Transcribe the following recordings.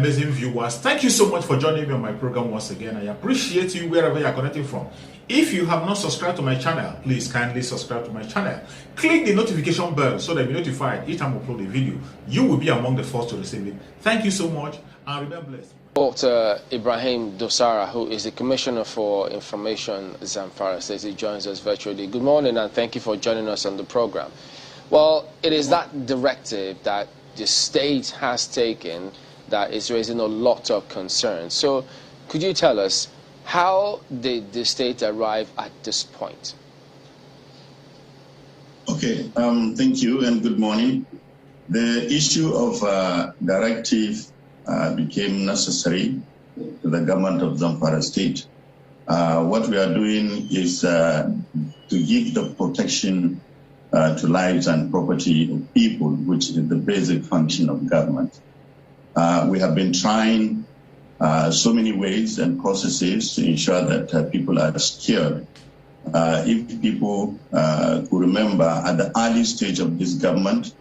amazing viewers. Thank you so much for joining me on my program once again. I appreciate you wherever you are connecting from. If you have not subscribed to my channel, please kindly subscribe to my channel. Click the notification bell so that you'll be notified each time I upload a video. You will be among the first to receive it. Thank you so much and remain blessed. Dr. Ibrahim Dosara, who is the Commissioner for Information, Zamfara State, he joins us virtually. Good morning and thank you for joining us on the program. Well, it is that directive that the state has taken that is raising a lot of concern. So could you tell us, how did the state arrive at this point? Okay, thank you and good morning. The issue of directive became necessary to the government of Zamfara State. What we are doing is to give the protection to lives and property of people, which is the basic function of government. We have been trying so many ways and processes to ensure that people are secured. If people could remember at the early stage of this government,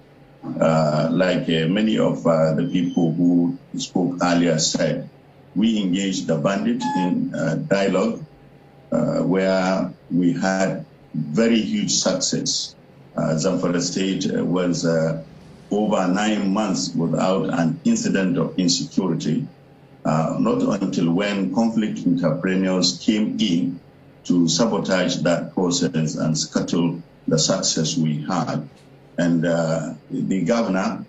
like many of the people who spoke earlier said, we engaged the bandits in dialogue where we had very huge success. Zamfara State was over 9 months without an incident of insecurity, not until when conflict entrepreneurs came in to sabotage that process and scuttle the success we had. And the governor,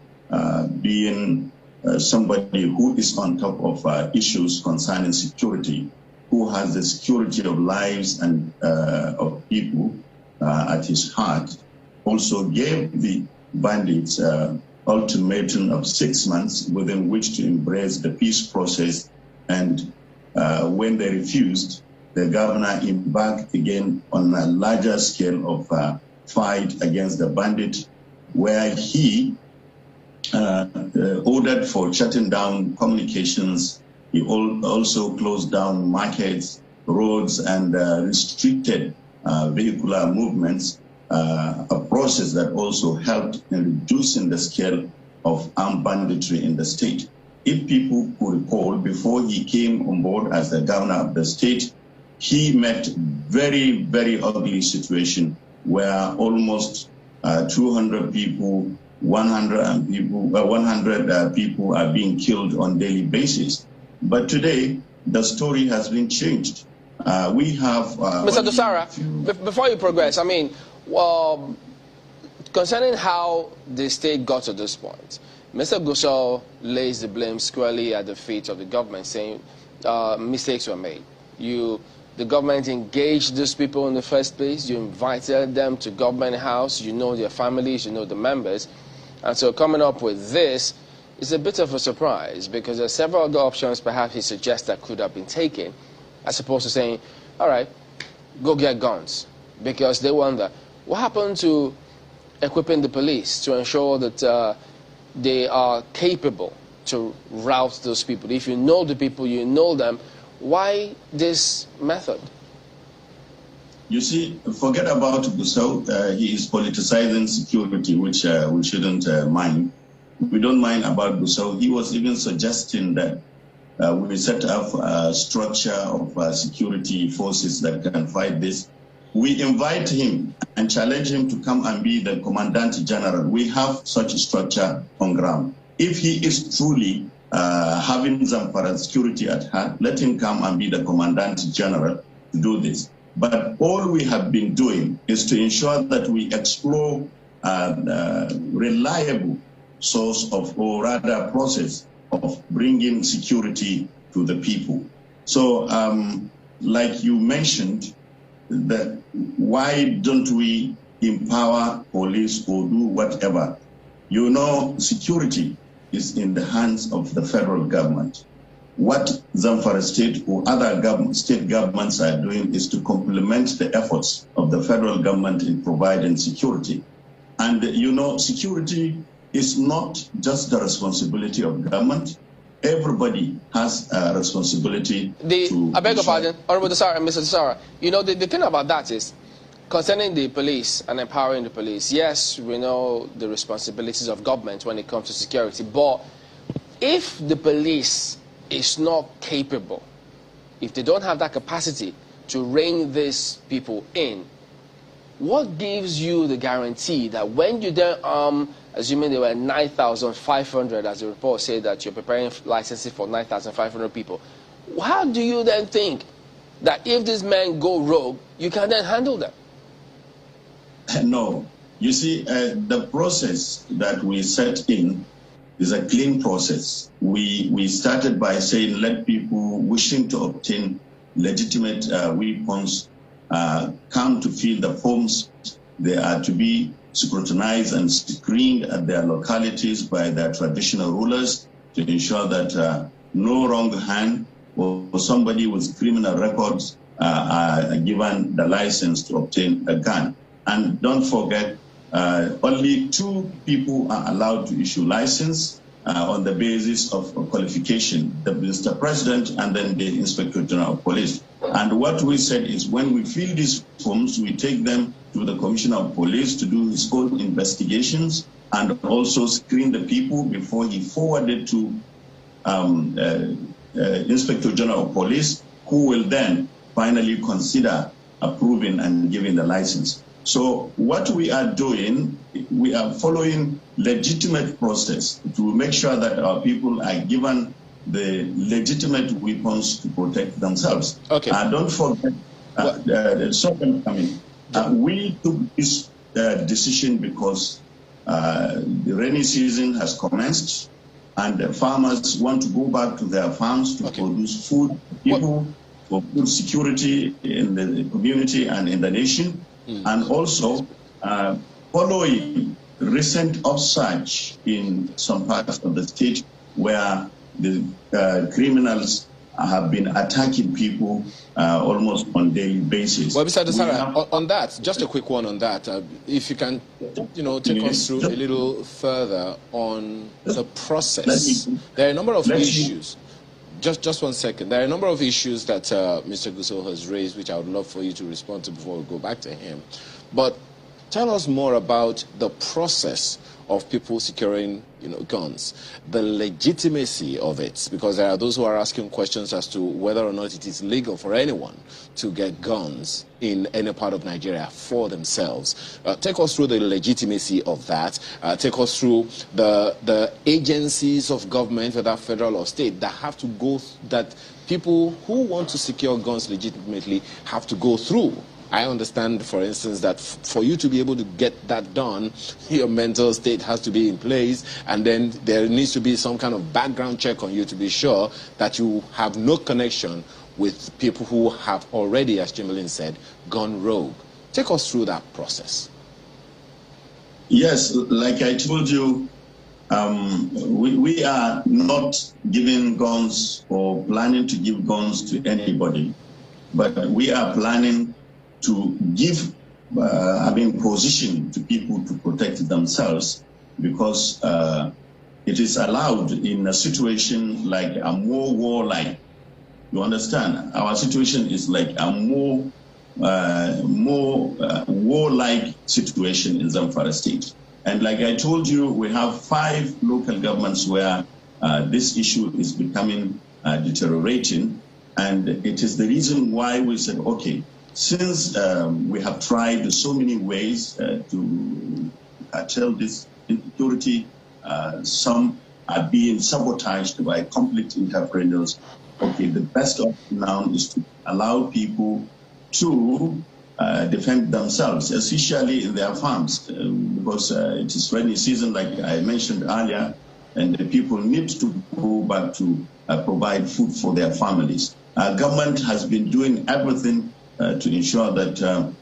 being somebody who is on top of issues concerning security, who has the security of lives and of people at his heart, also gave the bandits ultimatum of 6 months within which to embrace the peace process. And when they refused, the governor embarked again on a larger scale of fight against the bandit, where he ordered for shutting down communications. He also closed down markets, roads, and restricted vehicular movements, a process that also helped in reducing the scale of armed banditry in the state. If people could recall, before he came on board as the governor of the state, he met very, very ugly situation where almost 200 people, 100 people are being killed on a daily basis. But today, the story has been changed. We have... Mr. Dosara, before you progress, I mean, concerning how the state got to this point, Mr. Gusau lays the blame squarely at the feet of the government, saying mistakes were made. The government engaged these people in the first place. You invited them to government house. You know their families. You know the members. And so coming up with this is a bit of a surprise, because there are several other options perhaps he suggests that could have been taken, as opposed to saying, all right, go get guns. Because they wonder, what happened to equipping the police to ensure that they are capable to rout those people? If you know the people, you know them, why this method? You see, forget about Gusau. He is politicizing security, which we shouldn't mind. We don't mind about Gusau. He was even suggesting that we set up a structure of security forces that can fight this. We invite him and challenge him to come and be the Commandant General. We have such a structure on ground. If he is truly having Zamfara security at heart, let him come and be the Commandant General to do this. But all we have been doing is to ensure that we explore reliable source of, or rather process of bringing security to the people. So like you mentioned, that why don't we empower police or do whatever? You know, security is in the hands of the federal government. What Zamfara State or other state governments are doing is to complement the efforts of the federal government in providing security. And you know, security is not just the responsibility of government. Everybody has a responsibility I beg your pardon, Honorable Dosara and Mr. Dosara. You know, the thing about that is, concerning the police and empowering the police, yes, we know the responsibilities of government when it comes to security, but if the police is not capable, if they don't have that capacity to rein these people in, what gives you the guarantee that when you then assuming there were 9,500, as the report said that you're preparing licenses for 9,500 people, how do you then think that if these men go rogue, you can then handle them? No. You see, the process that we set in is a clean process. We started by saying let people wishing to obtain legitimate weapons come to fill the forms. They are to be scrutinized and screened at their localities by their traditional rulers to ensure that no wrong hand or somebody with criminal records are given the license to obtain a gun. And don't forget, only 2 people are allowed to issue license on the basis of qualification, the Mr. President and then the Inspector General of Police. And what we said is when we fill these forms, we take them to the Commissioner of Police to do his own investigations and also screen the people before he forwarded to Inspector General of Police, who will then finally consider approving and giving the license. So what we are doing, we are following legitimate process to make sure that our people are given the legitimate weapons to protect themselves. Okay. Don't forget, we took this decision because the rainy season has commenced and the farmers want to go back to their farms to produce food, people, for food security in the community and in the nation. And also, following recent upsurge in some parts of the state where the criminals have been attacking people almost on a daily basis. Well, Mr. Desara, on that, just a quick one on that. If you can, take us through a little further on the process. There are a number of issues. Just 1 second. There are a number of issues that Mr. Gusau has raised, which I would love for you to respond to before we go back to him. But tell us more about the process of people securing, guns, the legitimacy of it, because there are those who are asking questions as to whether or not it is legal for anyone to get guns in any part of Nigeria for themselves. Take us through the legitimacy of that. Take us through the agencies of government, whether federal or state, that have to go, that people who want to secure guns legitimately have to go through. I understand, for instance, that for you to be able to get that done, your mental state has to be in place, and then there needs to be some kind of background check on you to be sure that you have no connection with people who have already, as Chamberlain said, gone rogue. Take us through that process. Yes, like I told you, we are not giving guns or planning to give guns to anybody, but we are planning to give, position to people to protect themselves, because it is allowed in a situation like a more warlike. You understand? Our situation is like a more warlike situation in Zamfara state. And like I told you, we have 5 local governments where this issue is becoming deteriorating. And it is the reason why we said, okay, since we have tried so many ways to curtail this insecurity, some are being sabotaged by conflict entrepreneurs. Okay, the best option now is to allow people to defend themselves, especially in their farms, because it is rainy season, like I mentioned earlier, and the people need to go back to provide food for their families. Government has been doing everything to ensure that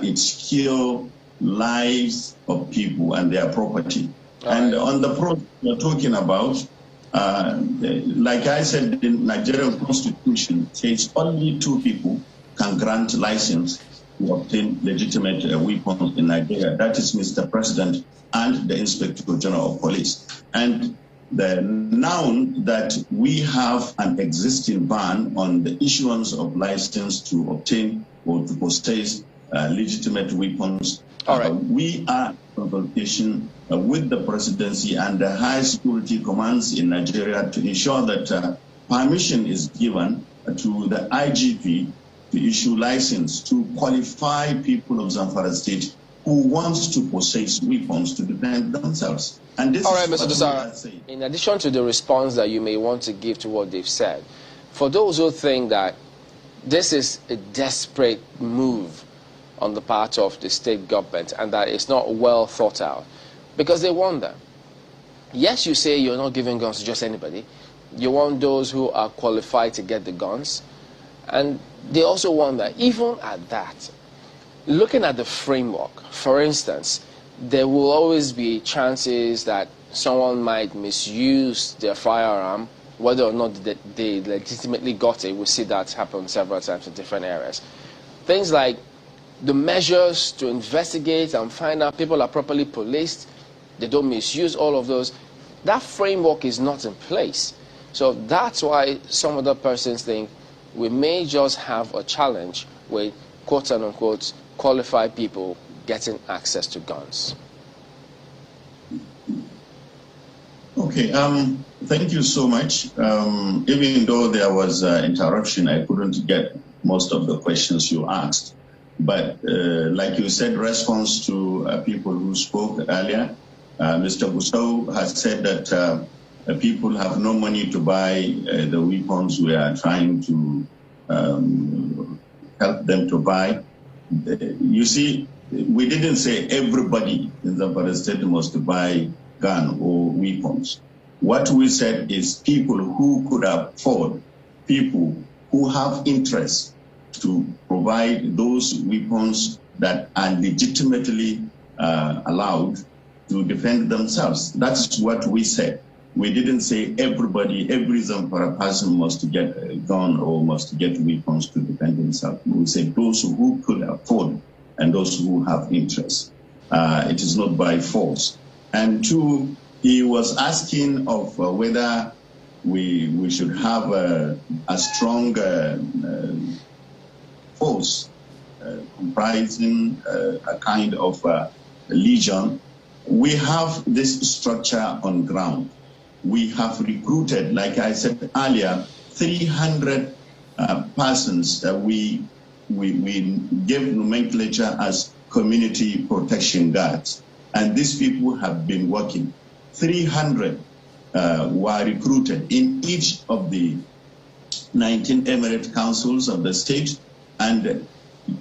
it secure lives of people and their property. And on the project we're talking about, like I said, the Nigerian Constitution says only 2 people can grant license to obtain legitimate weapons in Nigeria. That is Mr. President and the Inspector General of Police. And now that we have an existing ban on the issuance of license to obtain or to possess legitimate weapons. All right. We are in consultation with the presidency and the high security commands in Nigeria to ensure that permission is given to the IGP to issue license to qualify people of Zamfara state who wants to possess weapons to defend themselves. And this all right, is Mr. Dosara, in addition to the response that you may want to give to what they've said, for those who think that this is a desperate move on the part of the state government and that it's not well thought out, because they wonder, yes, you say you're not giving guns to just anybody. You want those who are qualified to get the guns. And they also wonder, even at that, looking at the framework, for instance, there will always be chances that someone might misuse their firearm, whether or not they legitimately got it. We see that happen several times in different areas. Things like the measures to investigate and find out people are properly policed, they don't misuse all of those. That framework is not in place. So that's why some other persons think we may just have a challenge with quote unquote qualified people getting access to guns. Okay, thank you so much. Even though there was interruption, I couldn't get most of the questions you asked. But like you said, response to people who spoke earlier, Mr. Gusau has said that people have no money to buy the weapons we are trying to help them to buy. You see, we didn't say everybody in Zamfara state must buy gun or weapons. What we said is people who could afford, people who have interest to provide those weapons that are legitimately allowed to defend themselves. That's what we said. We didn't say everybody, every Zamfara person must get a gun or must get weapons to defend himself. We said those who could afford and those who have interest. It is not by force. And two, he was asking of whether we should have a strong force comprising a kind of legion. We have this structure on ground. We have recruited, like I said earlier, 300 persons that we give nomenclature as community protection guards. And these people have been working. 300 were recruited in each of the 19 emirate councils of the state. And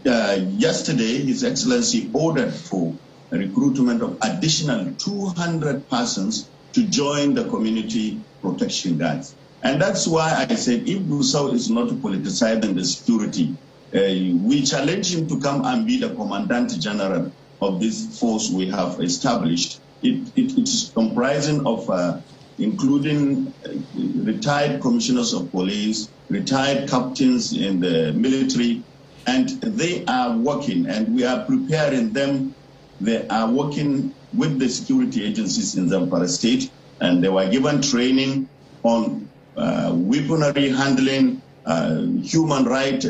yesterday, His Excellency ordered for a recruitment of additional 200 persons to join the community protection guards. And that's why I said if Gusau is not politicizing the security, we challenge him to come and be the Commandant General of this force we have established. It's comprising of including retired commissioners of police, retired captains in the military, and they are working, and we are preparing them. They are working with the security agencies in Zamfara state, and they were given training on weaponry handling, human rights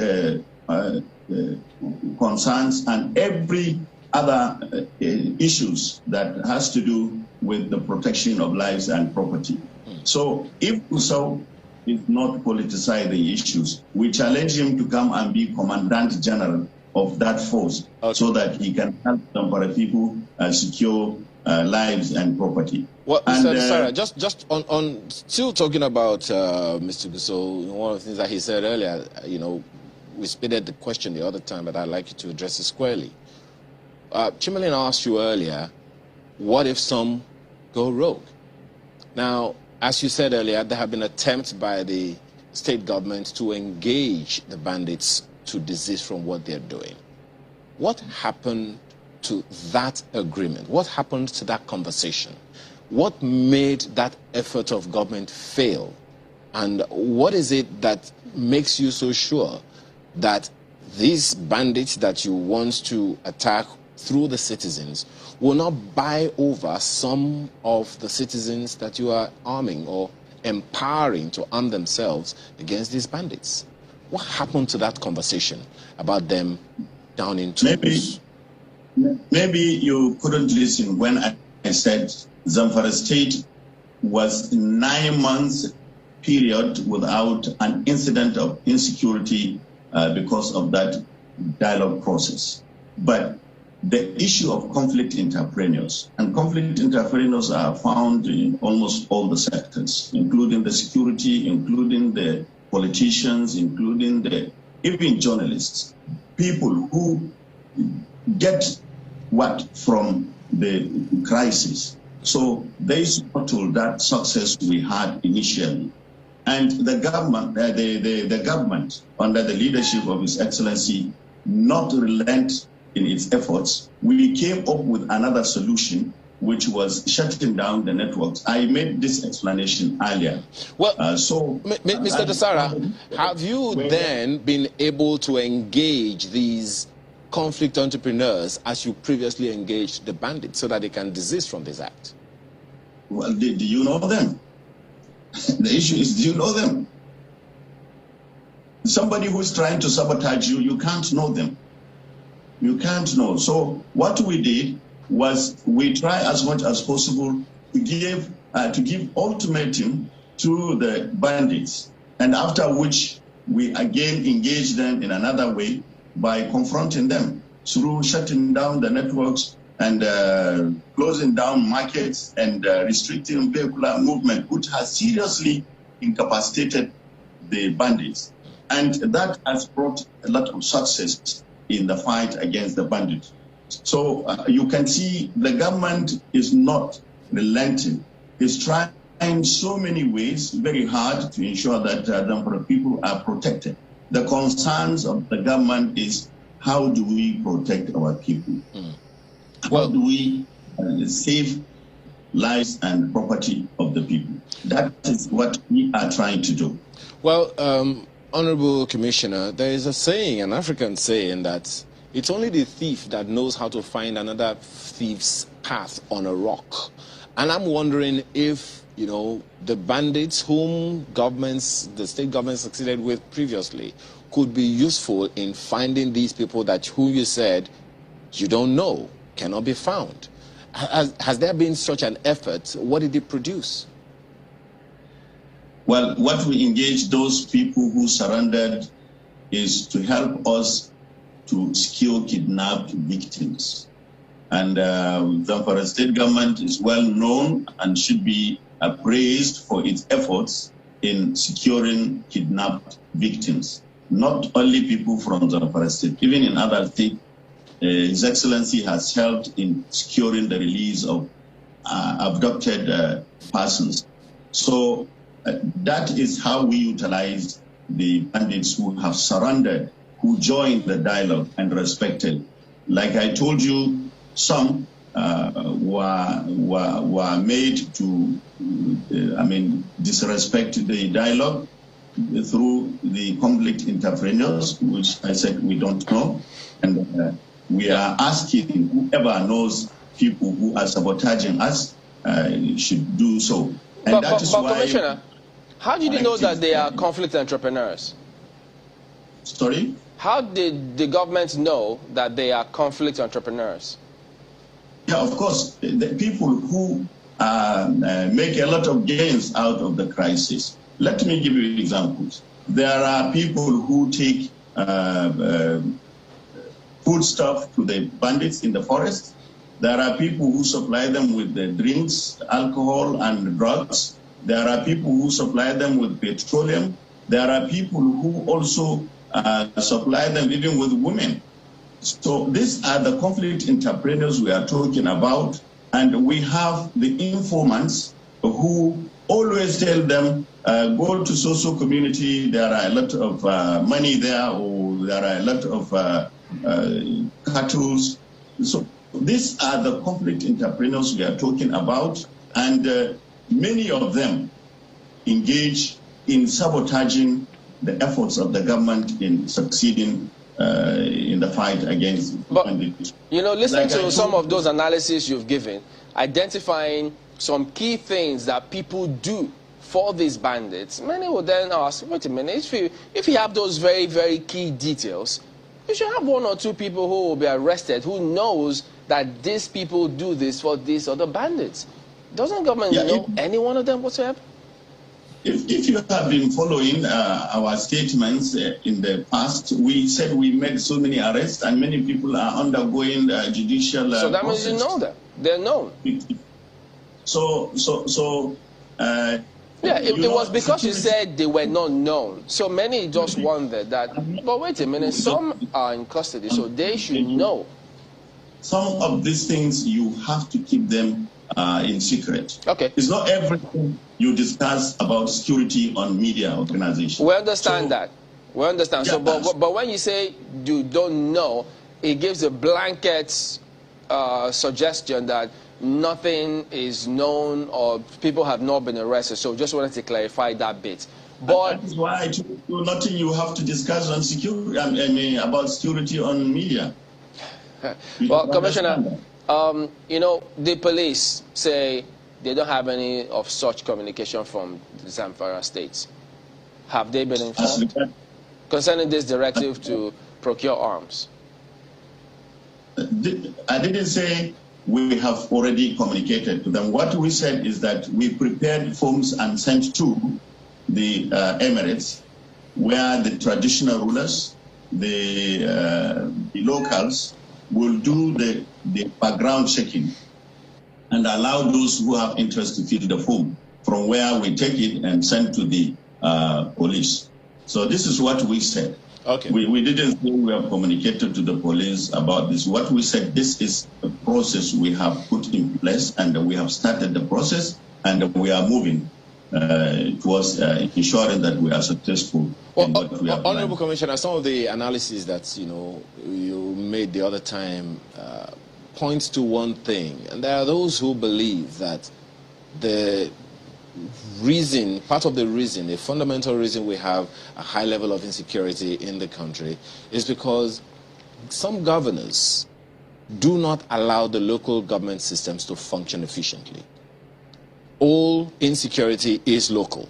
concerns, and every other issues that has to do with the protection of lives and property. So if Gusau is not politicizing the issues, we challenge him to come and be Commandant General of that force, so that he can help Zamfara people secure lives and property. Well, Sarah, just on still talking about Mr. Gusau, one of the things that he said earlier, we spitted the question the other time, but I'd like you to address it squarely. Chimelin asked you earlier, what if some go rogue? Now, as you said earlier, there have been attempts by the state government to engage the bandits to desist from what they're doing. What happened to that agreement? What happened to that conversation? What made that effort of government fail? And what is it that makes you so sure that these bandits that you want to attack through the citizens will not buy over some of the citizens that you are arming or empowering to arm themselves against these bandits? What happened to that conversation about them down in tools. Maybe you couldn't listen when I said Zamfara State was 9 months period without an incident of insecurity because of that dialogue process. But the issue of conflict entrepreneurs, and conflict entrepreneurs are found in almost all the sectors, including the security, including the politicians, including even journalists, people who get what from the crisis. So they supported that success we had initially. And the government, the government under the leadership of His Excellency, not relent in its efforts, we came up with another solution, which was shutting down the networks. I made this explanation earlier. Well, Mr. Dasara, have you then been able to engage these conflict entrepreneurs as you previously engaged the bandits so that they can desist from this act? Well, do you know them? The issue is, do you know them? Somebody who's trying to sabotage you, you can't know them. You can't know. So what we did was we try as much as possible to give ultimatum to the bandits, and after which we again engage them in another way by confronting them through shutting down the networks and closing down markets and restricting vehicular movement, which has seriously incapacitated the bandits. And that has brought a lot of success in the fight against the bandits. So you can see the government is not relenting. It's trying so many ways, very hard, to ensure that the people are protected. The concerns of the government is, how do we protect our people? How do we save lives and property of the people? That is what we are trying to do. Well, Honorable Commissioner, there is a saying, an African saying, that it's only the thief that knows how to find another thief's path on a rock. And I'm wondering if, you know, the bandits whom the state government succeeded with previously could be useful in finding these people who you said you don't know, cannot be found. Has there been such an effort? What did it produce? Well, what we engaged those people who surrendered is to help us to secure kidnapped victims. And the Zamfara state government is well known and should be appraised for its efforts in securing kidnapped victims. Not only people from Zamfara state, even in other states, His Excellency has helped in securing the release of abducted persons. So that is how we utilize the bandits who have surrendered, who joined the dialogue and respected. Like I told you, some were made to, disrespect the dialogue through the conflict entrepreneurs, which I said we don't know. And we are asking whoever knows people who are sabotaging us should do so. And that is why, Commissioner, how did you know that they are conflict entrepreneurs? Sorry? How did the government know that they are conflict entrepreneurs? Yeah, of course, the people who make a lot of gains out of the crisis. Let me give you examples. There are people who take food stuff to the bandits in the forest. There are people who supply them with the drinks, alcohol, and drugs. There are people who supply them with petroleum. There are people who also supply them even with women. So these are the conflict entrepreneurs we are talking about. And we have the informants who always tell them, go to social community, there are a lot of money there, or there are a lot of cattle. So these are the conflict entrepreneurs we are talking about, and many of them engage in sabotaging the efforts of the government in succeeding in the fight against bandits. You know, listening to some of those analyses you've given, identifying some key things that people do for these bandits, many will then ask, wait a minute, if you have those very, very key details, You should have one or two people who will be arrested who knows that these people do this for these other bandits. Doesn't government know any one of them whatsoever? If you have been following our statements in the past, we said we made so many arrests and many people are undergoing judicial So that process. means you know them. They're known. Yeah, it was because you said they were not known. So many just wondered that, but wait a minute, some are in custody, so they should know. Some of these things, you have to keep them in secret. Okay. It's not everything you discuss about security on media organizations. We understand that. We understand. Yeah, so, but when you say you don't know, it gives a blanket suggestion that nothing is known or people have not been arrested. So just wanted to clarify that bit. But that is why I told you nothing you have to discuss on security. I mean about security on media. Well, Commissioner, you know, the police say they don't have any of such communication from the Zamfara states. Have they been informed concerning this directive to procure arms? I didn't say we have already communicated to them. What we said is that we prepared forms and sent to the Emirates, where the traditional rulers, the locals, will do the background checking and allow those who have interest to fill the form, from where we take it and send to the police. So this is what we said. Okay. We didn't say we have communicated to the police about this. What we said, this is a process we have put in place, and we have started the process, and we are moving towards ensuring that we are successful. Honorable Commissioner, some of the analysis that you made the other time points to one thing, and there are those who believe that the reason, part of the reason, the fundamental reason we have a high level of insecurity in the country is because some governors do not allow the local government systems to function efficiently. All insecurity is local,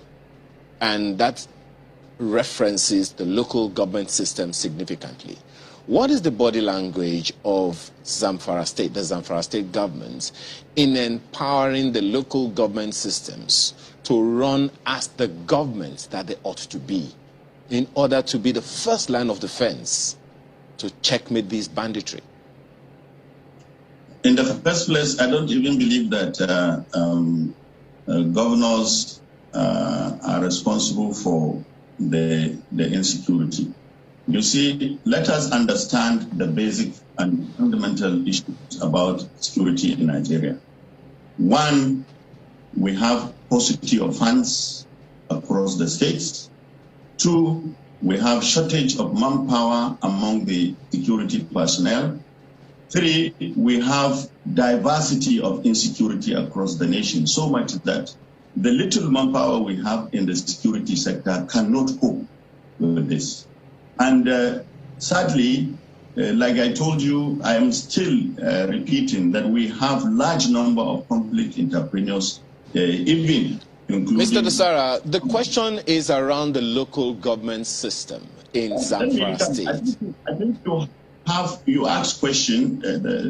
and that references the local government system significantly. What is the body language of Zamfara State, the Zamfara State government, in empowering the local government systems to run as the government that they ought to be, in order to be the first line of defense to checkmate this banditry? In the first place, I don't even believe that governors are responsible for the insecurity. You see, let us understand the basic and fundamental issues about security in Nigeria. One, we have paucity of funds across the states. Two, we have shortage of manpower among the security personnel. Three, we have diversity of insecurity across the nation, so much that the little manpower we have in the security sector cannot cope with this. And sadly, like I told you, I am still repeating that we have large number of conflict entrepreneurs, even including... Mr. Desara, the question is around the local government system in Zamfara State. I think you asked question.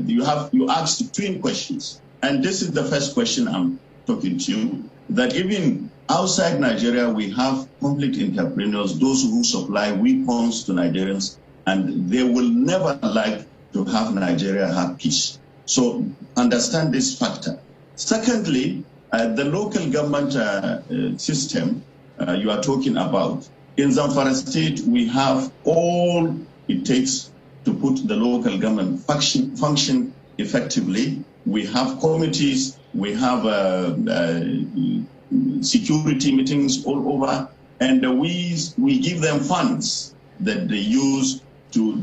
You asked twin questions, and this is the first question I'm talking to you. That even outside Nigeria, we have conflict entrepreneurs, those who supply weapons to Nigerians, and they will never like to have Nigeria have peace. So understand this factor. Secondly, the local government system you are talking about. In Zamfara State, we have all it takes to put the local government function effectively. We have committees, we have security meetings all over, and we give them funds that they use to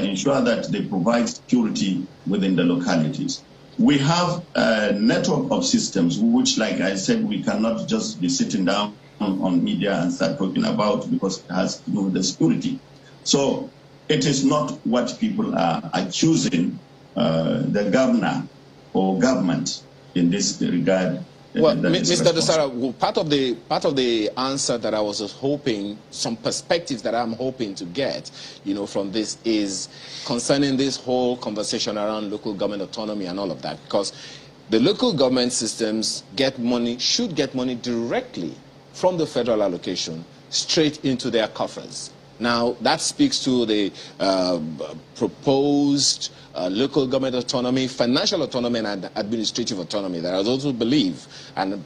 ensure that they provide security within the localities. We have a network of systems, which, like I said, we cannot just be sitting down on media and start talking about, because it has to do with the security. So it is not what people are accusing the governor or government in this regard Well, Mr. Dosara, well, part of the answer that I was hoping, some perspectives that I'm hoping to get, from this is concerning this whole conversation around local government autonomy and all of that, because the local government systems should get money directly from the federal allocation straight into their coffers. Now, that speaks to the proposed local government autonomy, financial autonomy, and administrative autonomy that I also believe, and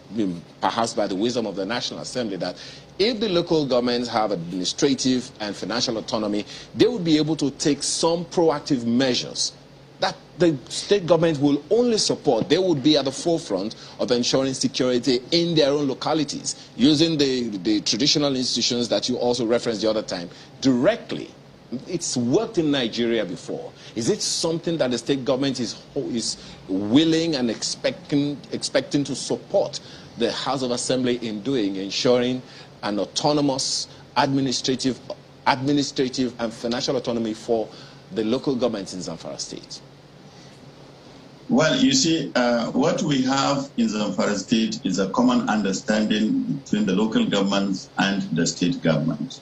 perhaps by the wisdom of the National Assembly, that if the local governments have administrative and financial autonomy, they would be able to take some proactive measures that the state government will only support. They would be at the forefront of ensuring security in their own localities, using the traditional institutions that you also referenced the other time directly. It's worked in Nigeria before. Is it something that the state government is willing and expecting to support the House of Assembly in doing, ensuring an autonomous administrative and financial autonomy for the local governments in Zamfara State? Well, you see, what we have in Zamfara State is a common understanding between the local governments and the state government.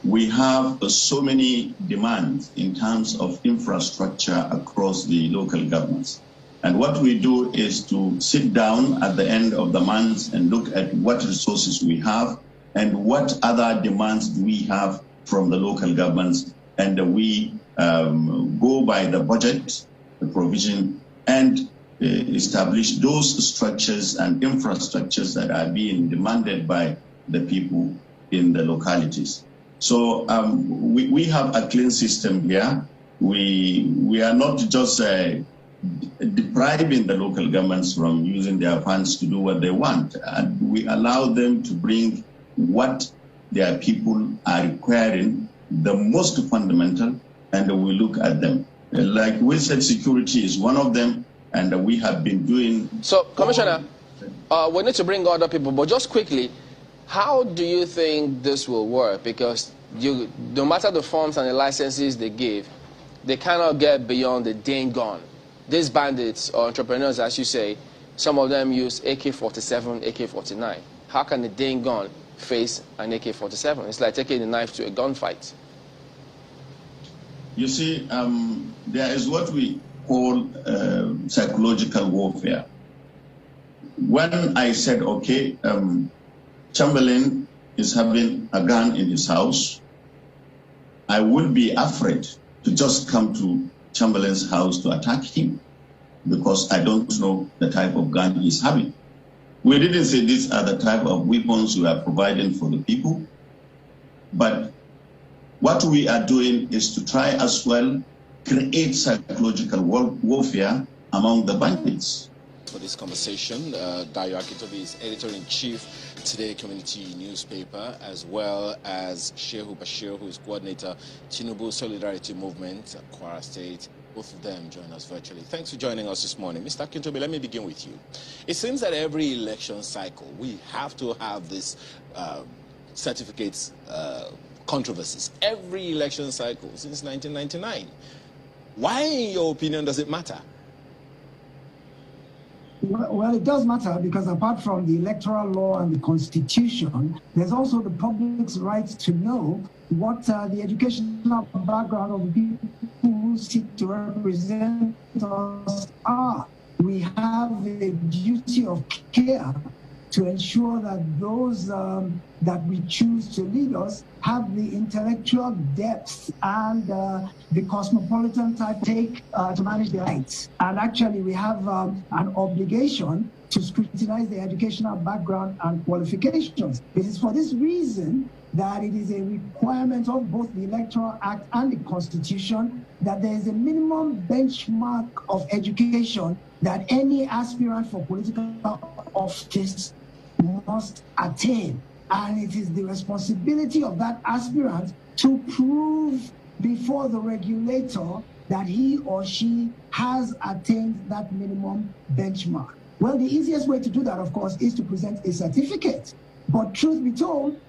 We have so many demands in terms of infrastructure across the local governments. And what we do is to sit down at the end of the month and look at what resources we have and what other demands do we have from the local governments. And we go by the budget, the provision, and establish those structures and infrastructures that are being demanded by the people in the localities. So we have a clean system here. We are not just depriving the local governments from using their funds to do what they want. And we allow them to bring what their people are requiring, the most fundamental, and we look at them. Like we said, security is one of them, and we have been doing... So, Commissioner, we need to bring other people, but just quickly, how do you think this will work? Because no matter the forms and the licenses they give, they cannot get beyond the dang gun. These bandits or entrepreneurs, as you say, some of them use AK-47, AK-49. How can the dang gun face an AK-47? It's like taking a knife to a gunfight. You see, there is what we call psychological warfare. When I said, okay, Chamberlain is having a gun in his house, I would be afraid to just come to Chamberlain's house to attack him because I don't know the type of gun he's having. We didn't say these are the type of weapons we are providing for the people, but what we are doing is to try as well create psychological warfare among the bandits. For this conversation, Dayo Akintobi is editor-in-chief Today Community newspaper, as well as Shehu Bashir, who is coordinator Tinubu Solidarity Movement, Kwara State. Both of them join us virtually. Thanks for joining us this morning. Mr. Akintobi, let me begin with you. It seems that every election cycle, we have to have this certificates controversies. Every election cycle since 1999. Why, in your opinion, does it matter? Well, it does matter because apart from the electoral law and the constitution, there's also the public's right to know what the educational background of the people who seek to represent us are. We have a duty of care to ensure that those that we choose to lead us have the intellectual depth and the cosmopolitan type take to manage their rights. And actually, we have an obligation to scrutinize the educational background and qualifications. It is for this reason that it is a requirement of both the Electoral Act and the Constitution that there is a minimum benchmark of education that any aspirant for political office must attain. And it is the responsibility of that aspirant to prove before the regulator that he or she has attained that minimum benchmark. Well, the easiest way to do that, of course, is to present a certificate. But truth be told,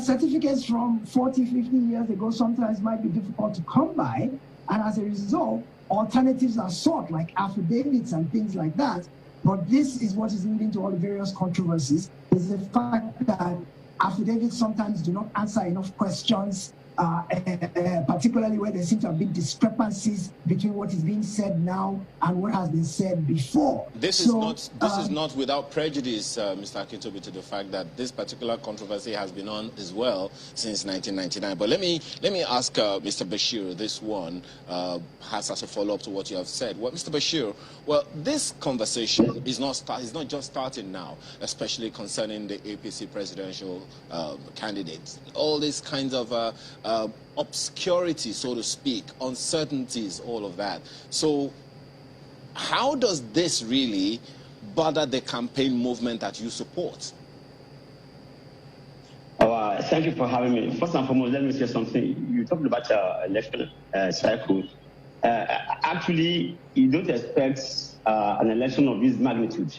certificates from 40, 50 years ago sometimes might be difficult to come by. And as a result, alternatives are sought, like affidavits and things like that. But this is what is leading to all the various controversies, is the fact that affidavits sometimes do not answer enough questions, particularly where there seem to have been discrepancies between what is being said now and what has been said before. This is not without prejudice, Mr. Akintobi, to the fact that this particular controversy has been on as well since 1999. But let me ask Mr. Bashir this one, as a follow-up to what you have said. Well, Mr. Bashir, well, this conversation is not just starting now, especially concerning the APC presidential candidates. All these kinds of obscurity, so to speak, uncertainties, all of that. So how does this really bother the campaign movement that you support? Thank you for having me. First and foremost, let me say something. You talked about election cycle. Actually, you don't expect an election of this magnitude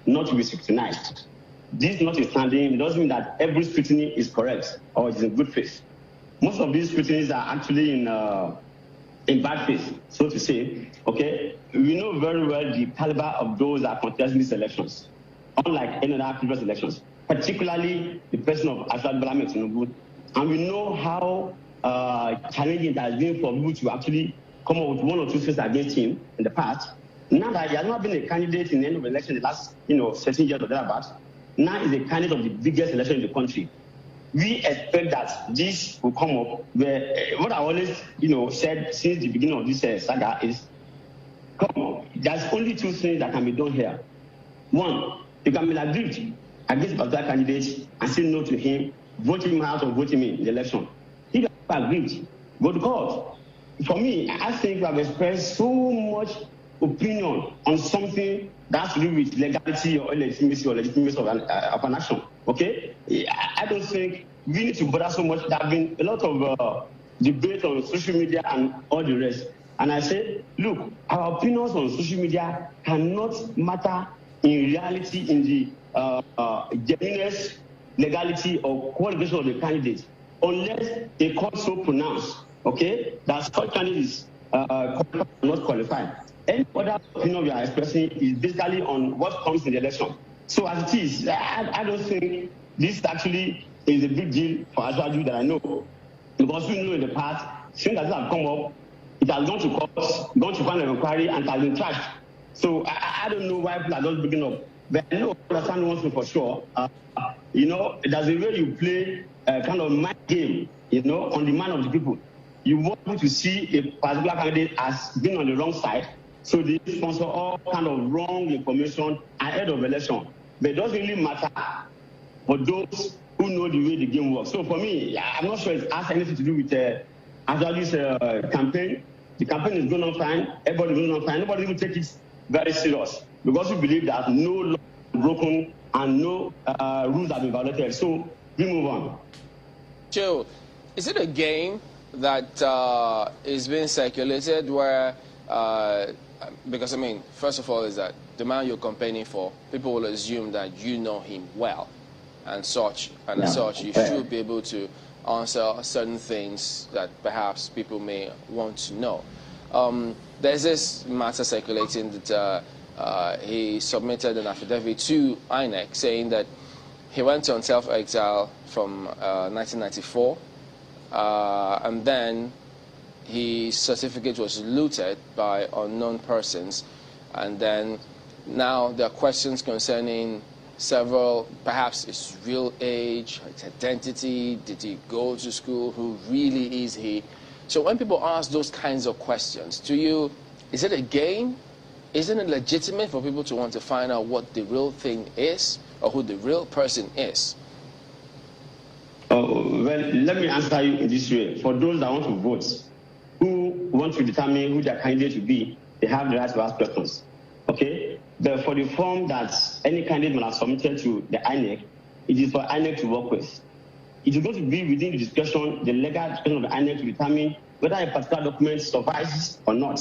not to be scrutinized. This notwithstanding, it doesn't mean that every scrutiny is correct or is in good faith. Most of these scrutinies are actually in bad faith, so to say. Okay, we know very well the caliber of those that are contesting these elections, unlike any other previous elections, particularly the person of Tinubu. And we know how challenging it has been for people to actually come up with one or two things against him in the past. Now that he has not been a candidate in the end of the election in the last 13 years or thereabouts, now is a candidate of the biggest election in the country. We expect that this will come up. What I always, said since the beginning of this saga is, come on, there's only two things that can be done here. One, you can be aggrieved against a particular candidate and say no to him, vote him out or vote him in the election. If you are aggrieved, go to court. For me, I think we have expressed so much opinion on something that's to do with legality or illegitimacy or legitimacy of an action. Okay? I don't think we need to bother so much. There have been a lot of debate on social media and all the rest. And I say, look, our opinions on social media cannot matter in reality in the genuineness, legality, or qualification of the candidate unless a court so pronounced, okay, that such candidates not qualified. Any other opinion we are expressing is basically on what comes in the election. So as it is, I don't think this actually is a big deal for Ashwaju that I know. Because we know in the past, since that have come up, it has gone to court, gone to final inquiry, and has been trashed. So I don't know why people are not picking up. But I know I understand one thing for sure. There's a way you play a kind of mind game, on the mind of the people. You want to see a particular candidate has been on the wrong side, so they sponsor all kind of wrong information ahead of election. But it doesn't really matter for those who know the way the game works. So for me, I'm not sure it has anything to do with Ashwaju's campaign. The campaign is going on fine. Everybody is going on fine. Nobody will take it very serious because we believe that no law is broken and no rules have been violated. So we move on. Joe, is it a game that is being circulated where, because first of all is that the man you're campaigning for, people will assume that you know him well and such, and as such, you should be able to answer certain things that perhaps people may want to know. There's this matter circulating that he submitted an affidavit to INEC saying that he went on self-exile from 1994, and then his certificate was looted by unknown persons, and then now there are questions concerning several, perhaps his real age, his identity, did he go to school, who really is he? So when people ask those kinds of questions to you, is it a game? Isn't it legitimate for people to want to find out what the real thing is or who the real person is? Well, let me answer you in this way. For those that want to vote, who want to determine who their candidate will be, they have the right to ask questions. Okay? But for the form that any candidate will have submitted to the INEC, it is for INEC to work with. It is going to be within the discretion, the legal discretion of the INEC to determine whether a particular document suffices or not.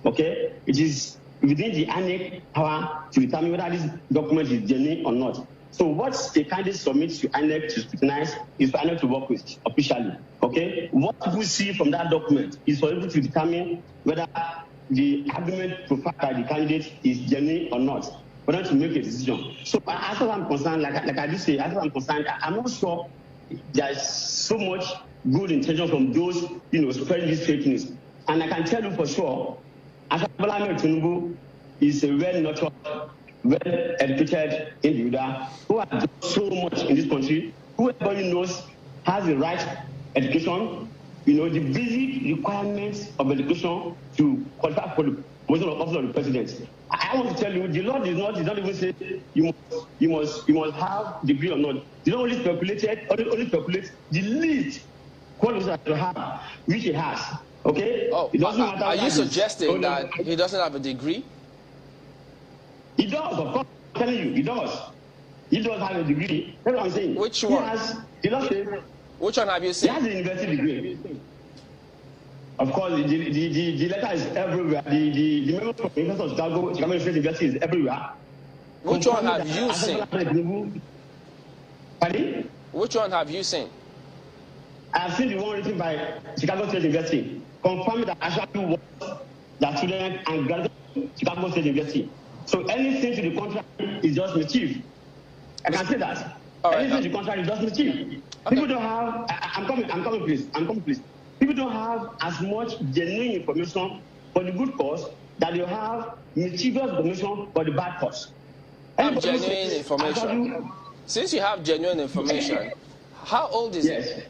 Okay? It is within the INEC power to determine whether this document is genuine or not. So what a candidate submits to INEC to scrutinize is for INEC to work with officially. Okay? What we see from that document is for able to determine whether the argument profiled by the candidate is genuine or not. for them to make a decision. So as far as I'm concerned, like I did say, as far as I'm concerned, I'm not sure there's so much good intention from those, spreading this fake news. And I can tell you for sure, Tinubu is a well-nurtured, well-educated individual who has done so much in this country, who everybody knows has the right education, the basic requirements of education to qualify for the position of office of the president. I want to tell you, the law does not even say you must have degree or not. They don't only speculate the least qualification to have, which he has. Okay? Oh, it doesn't matter. Are you suggesting that he doesn't have a degree? He does, of course. I'm telling you, he does. He does have a degree. That's what I'm saying. Which one? Which one have you seen? He has a university degree. Of course, the letter is everywhere. The memo from the University of Chicago University is everywhere. Which one have you seen? Pardon? Which one have you seen? I have seen the one written by Chicago State University, confirming that actually was the student and graduate Chicago State University. So anything to the contrary is just mischief. I can say that. All right, anything to the contrary is just mischief. Okay. People don't have. I'm coming, please. People don't have as much genuine information for the good cause that they have mischievous information for the bad cause. Genuine information. Since you have genuine information, how old is he?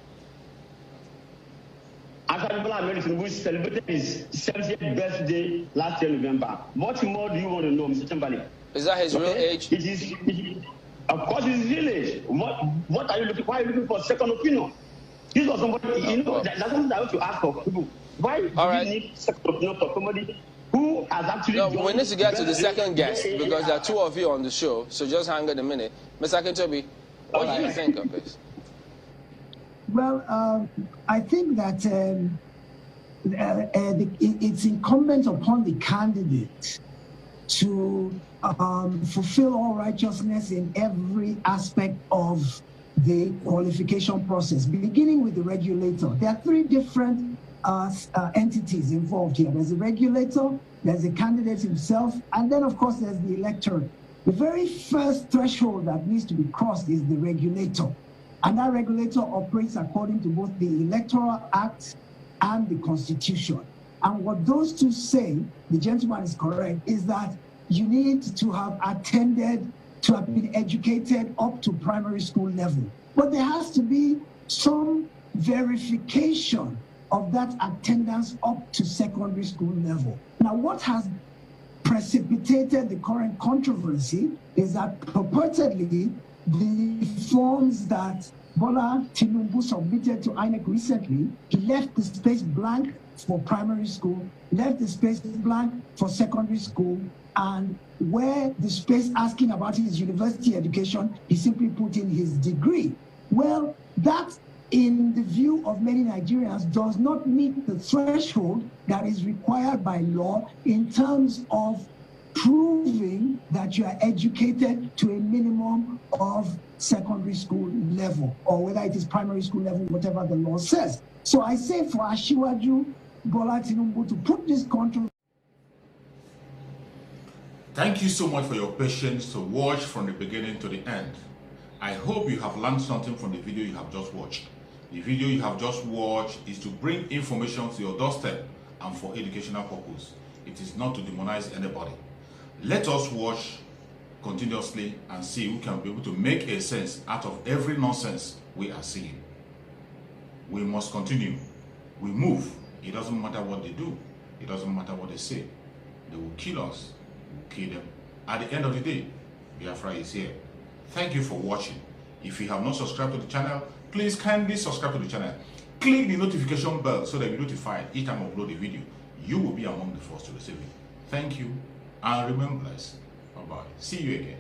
Actually, Tinubu celebrated his 70th birthday last year, November. What more do you want to know, Mr. Chamberlain? Is that his real age? It is, of course, it's his real age. What are you looking for? Why are you looking for a second opinion? This was somebody, that's something I want to ask of people. Why do you need second opinion for somebody who has actually... No, we need to get to the second guest because there are two of you on the show, so just hang on a minute. Mr. Akintobi, what do you think of this? Well, I think that it's incumbent upon the candidate to fulfill all righteousness in every aspect of the qualification process, beginning with the regulator. There are three different entities involved here. There's a regulator, there's the candidate himself, and then, of course, there's the electorate. The very first threshold that needs to be crossed is the regulator. And that regulator operates according to both the Electoral Act and the Constitution. And what those two say, the gentleman is correct, is that you need to have attended, to have been educated up to primary school level. But there has to be some verification of that attendance up to secondary school level. Now, what has precipitated the current controversy is that purportedly the forms that Bola Tinubu submitted to INEC recently, he left the space blank for primary school, left the space blank for secondary school, and where the space asking about his university education, he simply put in his degree. Well, that, in the view of many Nigerians, does not meet the threshold that is required by law in terms of proving that you are educated to a minimum of secondary school level, or whether it is primary school level, whatever the law says. So I say for Asiwaju Bola Tinubu to put this control. Thank you so much for your patience to watch from the beginning to the end. I hope you have learned something from the video you have just watched. The video you have just watched is to bring information to your doorstep and for educational purpose. It is not to demonize anybody. Let us watch continuously and see who can be able to make a sense out of every nonsense we are seeing. We must continue. We move. It doesn't matter what they do. It doesn't matter what they say. They will kill us. We will kill them. At the end of the day, Biafra is here. Thank you for watching. If you have not subscribed to the channel, please kindly subscribe to the channel. Click the notification bell so that you're notified each time I upload a video. You will be among the first to receive it. Thank you and remain blessed. Bye-bye. See you again.